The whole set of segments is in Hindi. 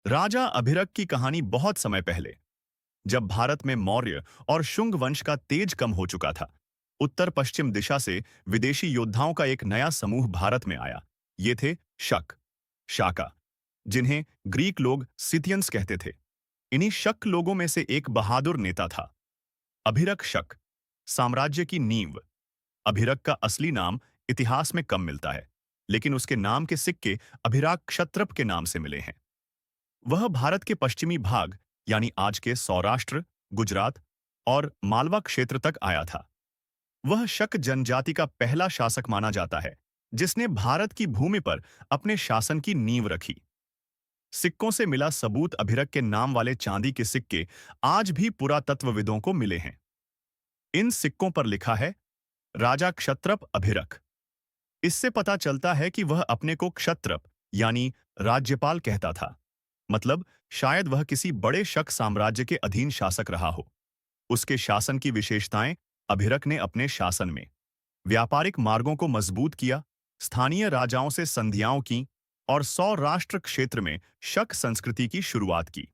राजा अभिरक की कहानी बहुत समय पहले, जब भारत में मौर्य और शुंग वंश का तेज कम हो चुका था। उत्तर पश्चिम दिशा से विदेशी योद्धाओं का एक नया समूह भारत में आया। ये थे शक, शाका, जिन्हें ग्रीक लोग सिथियंस कहते थे। इन्हीं शक लोगों में से एक बहादुर नेता था अभिरक शक, साम्राज्य की नींव। अभिरक का असली नाम इतिहास में कम मिलता है, लेकिन उसके नाम के सिक्के अभिराक क्षत्रप के नाम से मिले हैं। वह भारत के पश्चिमी भाग यानी आज के सौराष्ट्र, गुजरात और मालवा क्षेत्र तक आया था। वह शक जनजाति का पहला शासक माना जाता है, जिसने भारत की भूमि पर अपने शासन की नींव रखी। सिक्कों से मिला सबूत अभिरक के नाम वाले चांदी के सिक्के आज भी पुरातत्वविदों को मिले हैं। इन सिक्कों पर लिखा है राजा क्षत्रप अभिरक। इससे पता चलता है कि वह अपने को क्षत्रप यानी राज्यपाल कहता था। मतलब शायद वह किसी बड़े शक साम्राज्य के अधीन शासक रहा हो। उसके शासन की विशेषताएं: अभिरक ने अपने शासन में व्यापारिक मार्गों को मजबूत किया, स्थानीय राजाओं से संधियां की और सौराष्ट्र क्षेत्र में शक संस्कृति की शुरुआत की।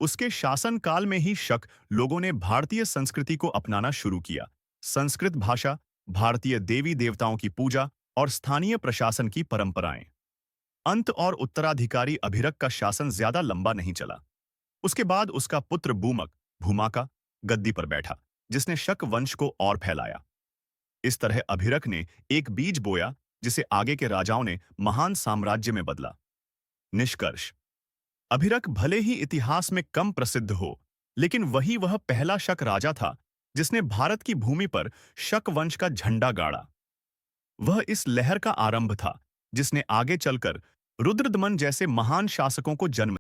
उसके शासन काल में ही शक लोगों ने भारतीय संस्कृति को अपनाना शुरू किया। संस्कृत भाषा, भारतीय देवी देवताओं की पूजा और स्थानीय प्रशासन की परंपराएं। अंत और उत्तराधिकारी अभिरक का शासन ज्यादा लंबा नहीं चला। उसके बाद उसका पुत्र बूमक भूमाका गद्दी पर बैठा, जिसने शक वंश को और फैलाया। इस तरह अभिरक ने एक बीज बोया, जिसे आगे के राजाओं ने महान साम्राज्य में बदला। निष्कर्ष: अभिरक भले ही इतिहास में कम प्रसिद्ध हो, लेकिन वह पहला शक राजा था जिसने भारत की भूमि पर शक वंश का झंडा गाड़ा। वह इस लहर का आरंभ था जिसने आगे चलकर रुद्रदमन जैसे महान शासकों को जन्म